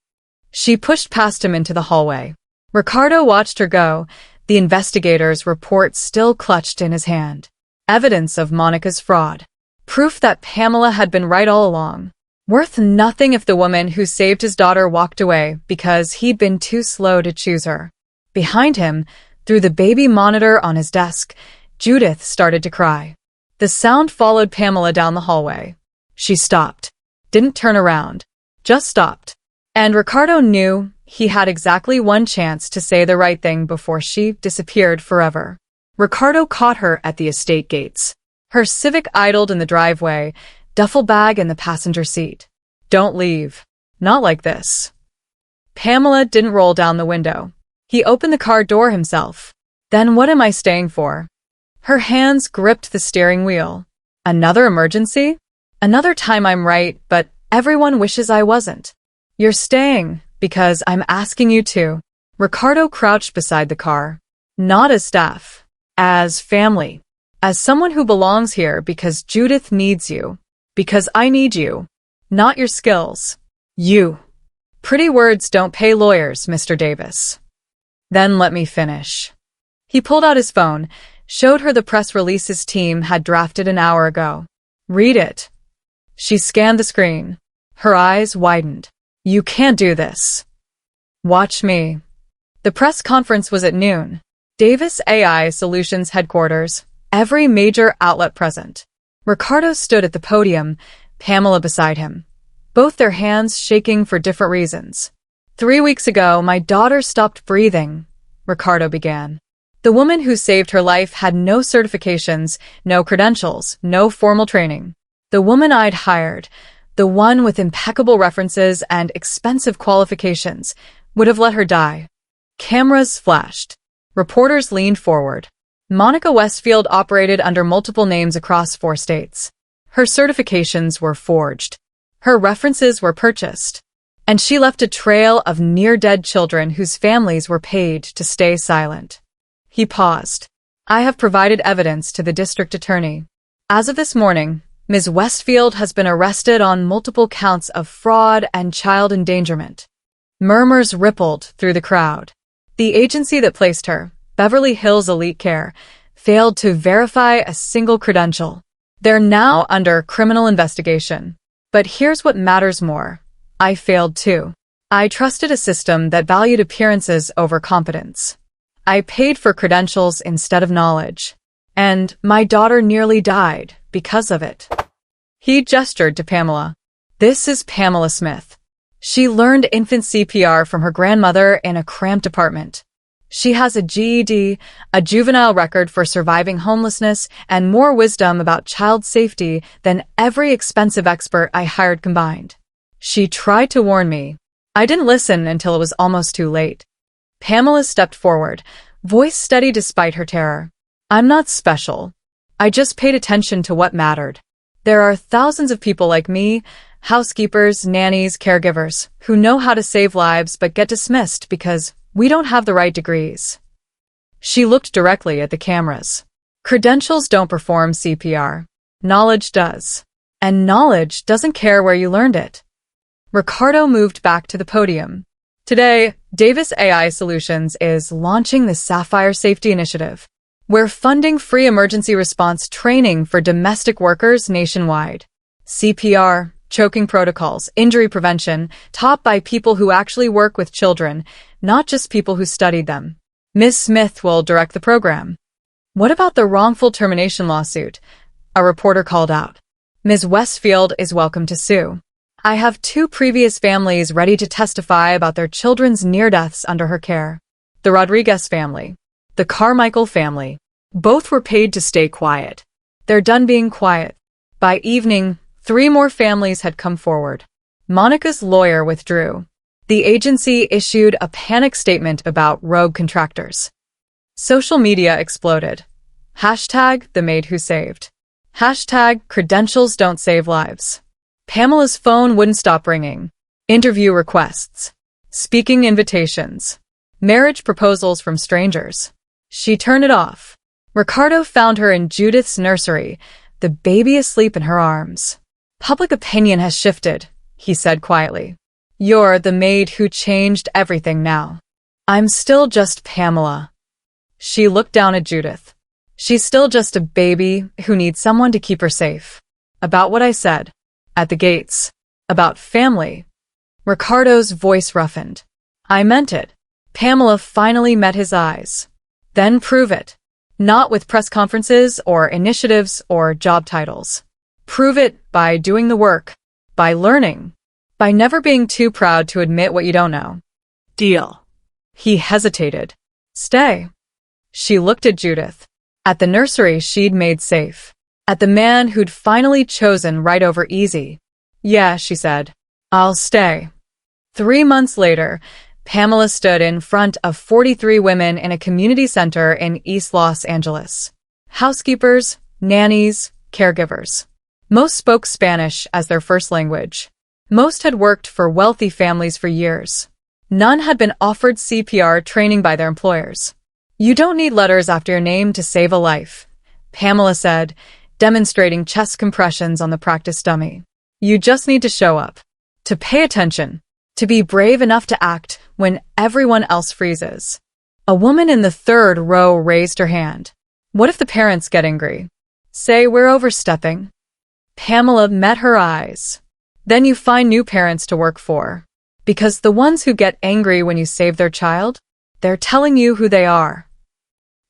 Speaker 1: She pushed past him into the hallway. Ricardo watched her go, the investigator's report still clutched in his hand. Evidence of Monica's fraud. Proof that Pamela had been right all along. Worth nothing if the woman who saved his daughter walked away because he'd been too slow to choose her. Behind him, through the baby monitor on his desk, Judith started to cry. The sound followed Pamela down the hallway. She stopped. Didn't turn around. Just stopped. And Ricardo knew he had exactly one chance to say the right thing before she disappeared forever. Ricardo caught her at the estate gates. Her Civic idled in the driveway, duffel bag in the passenger seat. Don't leave. Not like this. Pamela didn't roll down the window. He opened the car door himself. Then what am I staying for? Her hands gripped the steering wheel. Another emergency? Another time I'm right, but everyone wishes I wasn't. You're staying because I'm asking you to. Ricardo crouched beside the car. Not as staff. As family. As someone who belongs here because Judith needs you. Because I need you. Not your skills. You. Pretty words don't pay lawyers, Mr. Davis. Then let me finish. He pulled out his phone, showed her the press release his team had drafted an hour ago. Read it. She scanned the screen. Her eyes widened. You can't do this. Watch me. The press conference was at noon. Davis AI Solutions headquarters, every major outlet present. Ricardo stood at the podium, Pamela beside him, both their hands shaking for different reasons. 3 weeks ago, my daughter stopped breathing, Ricardo began. The woman who saved her life had no certifications, no credentials, no formal training. The woman I'd hired, the one with impeccable references and expensive qualifications, would have let her die. Cameras flashed. Reporters leaned forward. Monica Westfield operated under multiple names across 4 states. Her certifications were forged. Her references were purchased. And she left a trail of near-dead children whose families were paid to stay silent. He paused. I have provided evidence to the district attorney. As of this morning, Ms. Westfield has been arrested on multiple counts of fraud and child endangerment. Murmurs rippled through the crowd. The agency that placed her, Beverly Hills Elite Care, failed to verify a single credential. They're now under criminal investigation. But here's what matters more. I failed too. I trusted a system that valued appearances over competence. I paid for credentials instead of knowledge. And my daughter nearly died because of it. He gestured to Pamela. This is Pamela Smith. She learned infant CPR from her grandmother in a cramped apartment. She has a GED, a juvenile record for surviving homelessness, and more wisdom about child safety than every expensive expert I hired combined. She tried to warn me. I didn't listen until it was almost too late. Pamela stepped forward, voice steady despite her terror. I'm not special. I just paid attention to what mattered. There are thousands of people like me, housekeepers, nannies, caregivers, who know how to save lives but get dismissed because we don't have the right degrees. She looked directly at the cameras. Credentials don't perform CPR. Knowledge does. And knowledge doesn't care where you learned it. Ricardo moved back to the podium. Today, Davis AI Solutions is launching the Sapphire Safety Initiative. We're funding free emergency response training for domestic workers nationwide. CPR, choking protocols, injury prevention, taught by people who actually work with children, not just people who studied them. Ms. Smith will direct the program. What about the wrongful termination lawsuit? A reporter called out. Ms. Westfield is welcome to sue. I have 2 previous families ready to testify about their children's near deaths under her care. The Rodriguez family. The Carmichael family. Both were paid to stay quiet. They're done being quiet. By evening, 3 more families had come forward. Monica's lawyer withdrew. The agency issued a panic statement about rogue contractors. Social media exploded. Hashtag the maid who saved. Hashtag credentials don't save lives. Pamela's phone wouldn't stop ringing. Interview requests. Speaking invitations. Marriage proposals from strangers. She turned it off. Ricardo found her in Judith's nursery, the baby asleep in her arms. Public opinion has shifted, he said quietly. You're the maid who changed everything now. I'm still just Pamela. She looked down at Judith. She's still just a baby who needs someone to keep her safe. About what I said. At the gates. About family. Ricardo's voice roughened. I meant it. Pamela finally met his eyes. Then prove it. Not with press conferences or initiatives or job titles. Prove it by doing the work. By learning. By never being too proud to admit what you don't know.
Speaker 2: Deal.
Speaker 1: He hesitated. Stay. She looked at Judith. At the nursery she'd made safe. At the man who'd finally chosen right over easy. Yeah, she said. I'll stay. 3 months later, Pamela stood in front of 43 women in a community center in East Los Angeles. Housekeepers, nannies, caregivers. Most spoke Spanish as their first language. Most had worked for wealthy families for years. None had been offered CPR training by their employers. You don't need letters after your name to save a life, Pamela said, demonstrating chest compressions on the practice dummy. You just need to show up. To pay attention. To be brave enough to act when everyone else freezes. A woman in the 3rd row raised her hand. What if the parents get angry? Say we're overstepping. Pamela met her eyes. Then you find new parents to work for. Because the ones who get angry when you save their child? They're telling you who they are.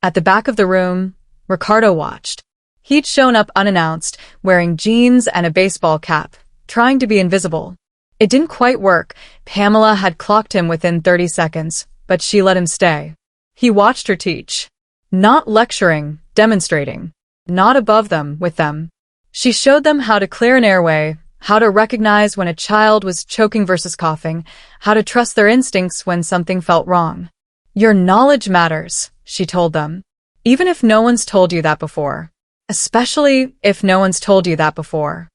Speaker 1: At the back of the room, Ricardo watched. He'd shown up unannounced, wearing jeans and a baseball cap, trying to be invisible. It didn't quite work. Pamela had clocked him within 30 seconds, but she let him stay. He watched her teach. Not lecturing, demonstrating. Not above them, with them. She showed them how to clear an airway, how to recognize when a child was choking versus coughing, how to trust their instincts when something felt wrong. Your knowledge matters, she told them. Even if no one's told you that before. Especially if no one's told you that before.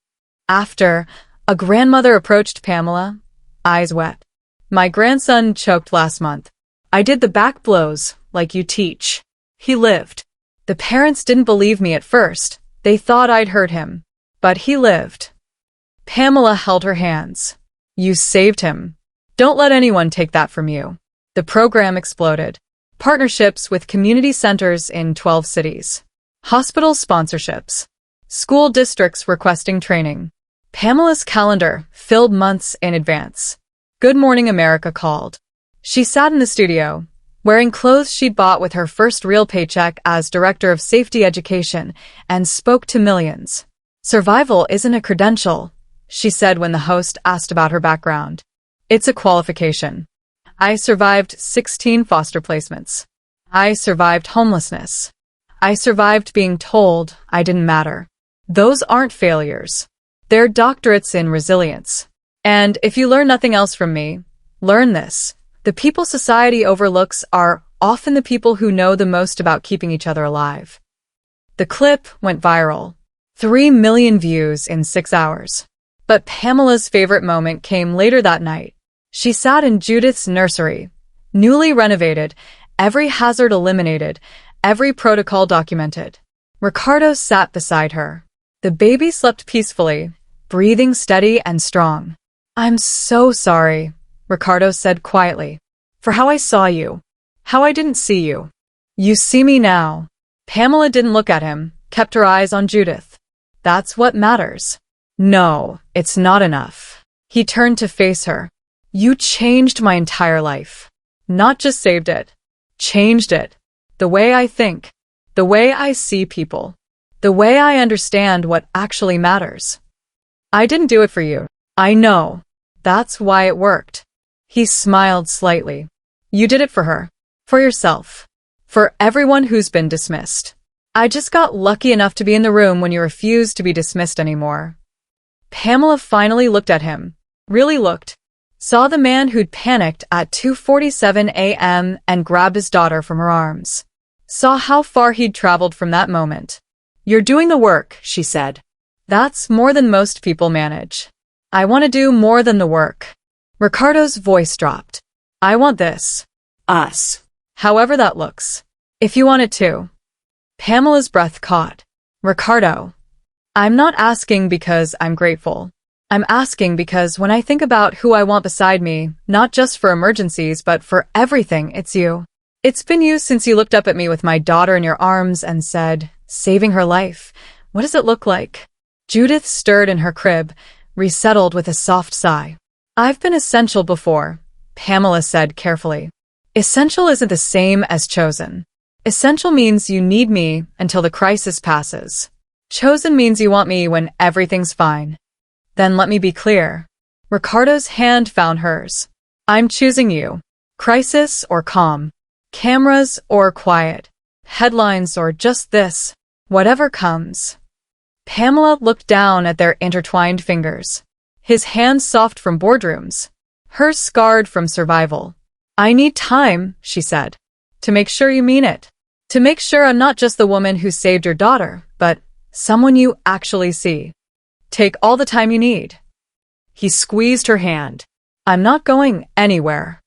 Speaker 1: After, a grandmother approached Pamela, eyes wet. My grandson choked last month. I did the back blows, like you teach. He lived. The parents didn't believe me at first. They thought I'd hurt him. But he lived. Pamela held her hands. You saved him. Don't let anyone take that from you. The program exploded. Partnerships with community centers in 12 cities. Hospital sponsorships. School districts requesting training. Pamela's calendar filled months in advance. Good Morning America called. She sat in the studio, wearing clothes she'd bought with her first real paycheck as Director of Safety Education, and spoke to millions. Survival isn't a credential, she said when the host asked about her background. It's a qualification. I survived 16 foster placements. I survived homelessness. I survived being told I didn't matter. Those aren't failures. They're doctorates in resilience. And if you learn nothing else from me, learn this. The people society overlooks are often the people who know the most about keeping each other alive. The clip went viral. 3 million views in 6 hours. But Pamela's favorite moment came later that night. She sat in Judith's nursery, newly renovated, every hazard eliminated, every protocol documented. Ricardo sat beside her. The baby slept peacefully, breathing steady and strong. I'm so sorry, Ricardo said quietly, for how I saw you, how I didn't see you. You see me now. Pamela didn't look at him, kept her eyes on Judith. That's what matters. No, it's not enough. He turned to face her. You changed my entire life. Not just saved it. Changed it. The way I think. The way I see people. The way I understand what actually matters. I didn't do it for you. I know. That's why it worked. He smiled slightly. You did it for her. For yourself. For everyone who's been dismissed. I just got lucky enough to be in the room when you refused to be dismissed anymore. Pamela finally looked at him. Really looked. Saw the man who'd panicked at 2:47 a.m. and grabbed his daughter from her arms. Saw how far he'd traveled from that moment. You're doing the work, she said. That's more than most people manage. I want to do more than the work. Ricardo's voice dropped. I want this. Us. However that looks. If you want it to. Pamela's breath caught. Ricardo. I'm not asking because I'm grateful. I'm asking because when I think about who I want beside me, not just for emergencies but for everything, it's you. It's been you since you looked up at me with my daughter in your arms and said, saving her life. What does it look like? Judith stirred in her crib, resettled with a soft sigh. I've been essential before, Pamela said carefully. Essential isn't the same as chosen. Essential means you need me until the crisis passes. Chosen means you want me when everything's fine. Then let me be clear. Ricardo's hand found hers. I'm choosing you. Crisis or calm. Cameras or quiet. Headlines or just this. Whatever comes. Pamela looked down at their intertwined fingers. His hands soft from boardrooms. Hers scarred from survival. I need time, she said. To make sure you mean it. To make sure I'm not just the woman who saved your daughter, but someone you actually see. Take all the time you need. He squeezed her hand. I'm not going anywhere.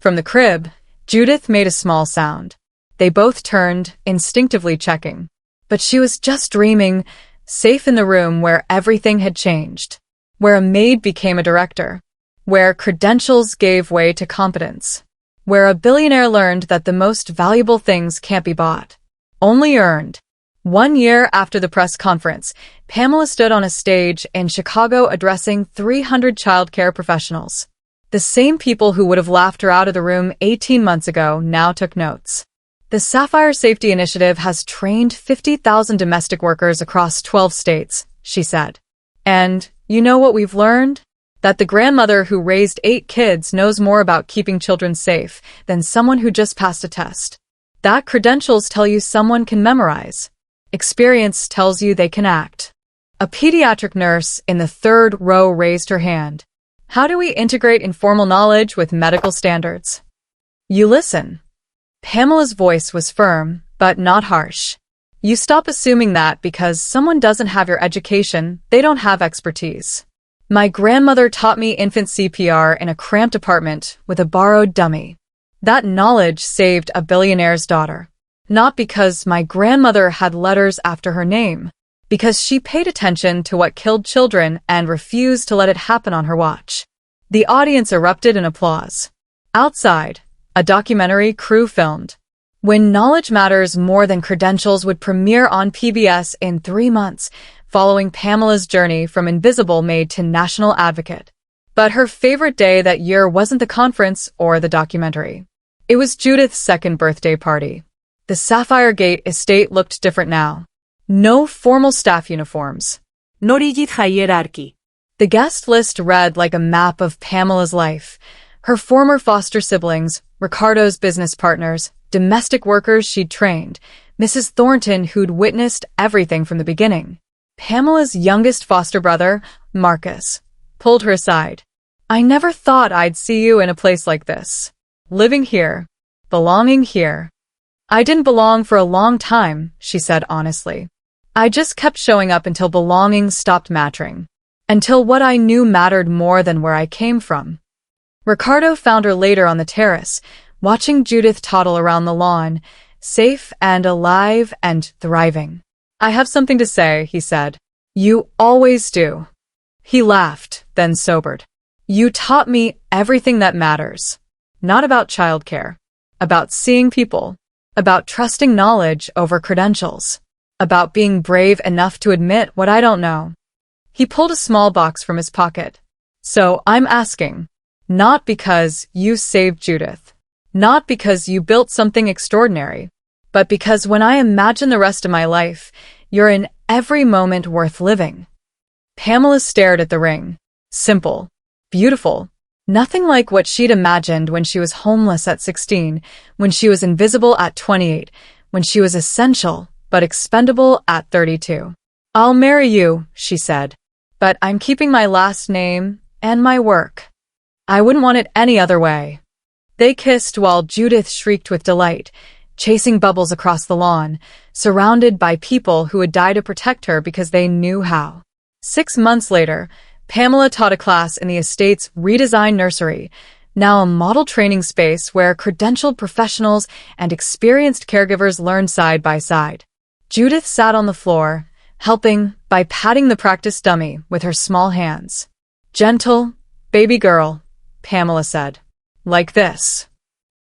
Speaker 1: From the crib, Judith made a small sound. They both turned, instinctively checking. But she was just dreaming, safe in the room where everything had changed. Where a maid became a director. Where credentials gave way to competence. Where a billionaire learned that the most valuable things can't be bought. Only earned. 1 year after the press conference, Pamela stood on a stage in Chicago addressing 300 childcare professionals. The same people who would have laughed her out of the room 18 months ago now took notes. The Sapphire Safety Initiative has trained 50,000 domestic workers across 12 states, she said. And you know what we've learned? That the grandmother who raised 8 kids knows more about keeping children safe than someone who just passed a test. That credentials tell you someone can memorize. Experience tells you they can act. A pediatric nurse in the third row raised her hand. How do we integrate informal knowledge with medical standards? You listen. Pamela's voice was firm, but not harsh. You stop assuming that because someone doesn't have your education, they don't have expertise. My grandmother taught me infant CPR in a cramped apartment with a borrowed dummy. That knowledge saved a billionaire's daughter. Not because my grandmother had letters after her name, because she paid attention to what killed children and refused to let it happen on her watch. The audience erupted in applause. Outside, a documentary crew filmed. When Knowledge Matters More Than Credentials would premiere on PBS in 3 months, following Pamela's journey from invisible maid to national advocate. But her favorite day that year wasn't the conference or the documentary. It was Judith's second birthday party. The Sapphire Gate estate looked different now. No formal staff uniforms.
Speaker 2: No rigid hierarchy.
Speaker 1: The guest list read like a map of Pamela's life. Her former foster siblings, Ricardo's business partners, domestic workers she'd trained, Mrs. Thornton who'd witnessed everything from the beginning. Pamela's youngest foster brother, Marcus, pulled her aside. I never thought I'd see you in a place like this. Living here. Belonging here. I didn't belong for a long time, she said honestly. I just kept showing up until belonging stopped mattering. Until what I knew mattered more than where I came from. Ricardo found her later on the terrace, watching Judith toddle around the lawn, safe and alive and thriving. I have something to say, he said. You always do. He laughed, then sobered. You taught me everything that matters. Not about childcare. About seeing people. About trusting knowledge over credentials. About being brave enough to admit what I don't know. He pulled a small box from his pocket. So I'm asking, not because you saved Judith, not because you built something extraordinary, but because when I imagine the rest of my life, you're in every moment worth living. Pamela stared at the ring. Simple. Beautiful. Nothing like what she'd imagined when she was homeless at 16, when she was invisible at 28, when she was essential but expendable at 32. I'll marry you, she said, but I'm keeping my last name and my work. I wouldn't want it any other way. They kissed while Judith shrieked with delight, chasing bubbles across the lawn, surrounded by people who would die to protect her because they knew how. 6 months later, Pamela taught a class in the estate's redesigned nursery, now a model training space where credentialed professionals and experienced caregivers learned side by side. Judith sat on the floor, helping by patting the practice dummy with her small hands. Gentle, baby girl, Pamela said. Like this.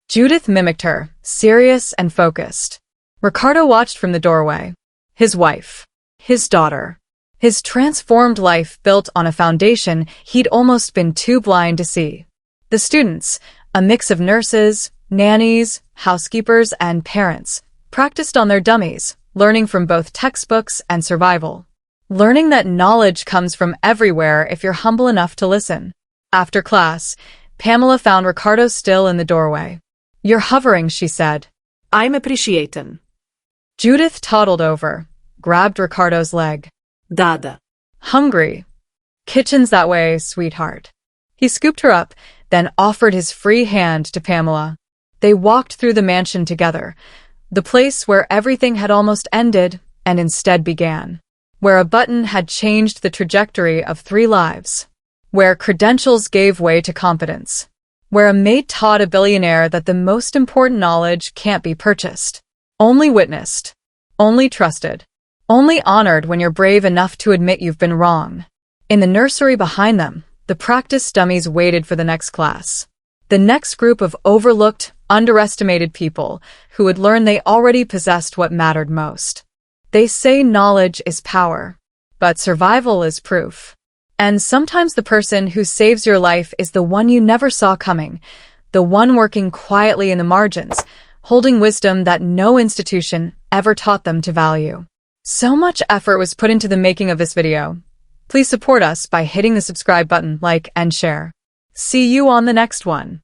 Speaker 1: Judith mimicked her, serious and focused. Ricardo watched from the doorway. His wife. His daughter. His transformed life built on a foundation he'd almost been too blind to see. The students, a mix of nurses, nannies, housekeepers, and parents, practiced on their dummies, learning from both textbooks and survival. Learning that knowledge comes from everywhere if you're humble enough to listen. After class, Pamela found Ricardo still in the doorway. You're hovering, she said.
Speaker 2: I'm appreciating.
Speaker 1: Judith toddled over, grabbed Ricardo's leg.
Speaker 2: Dada.
Speaker 1: Hungry. Kitchen's that way, sweetheart. He scooped her up, then offered his free hand to Pamela. They walked through the mansion together, the place where everything had almost ended and instead began, where a button had changed the trajectory of 3 lives, where credentials gave way to competence, where a maid taught a billionaire that the most important knowledge can't be purchased, only witnessed, only trusted, only honored when you're brave enough to admit you've been wrong. In the nursery behind them, the practice dummies waited for the next class. The next group of overlooked, underestimated people who would learn they already possessed what mattered most. They say knowledge is power, but survival is proof. And sometimes the person who saves your life is the one you never saw coming, the one working quietly in the margins, holding wisdom that no institution ever taught them to value. So much effort was put into the making of this video. Please support us by hitting the subscribe button, like, and share. See you on the next one.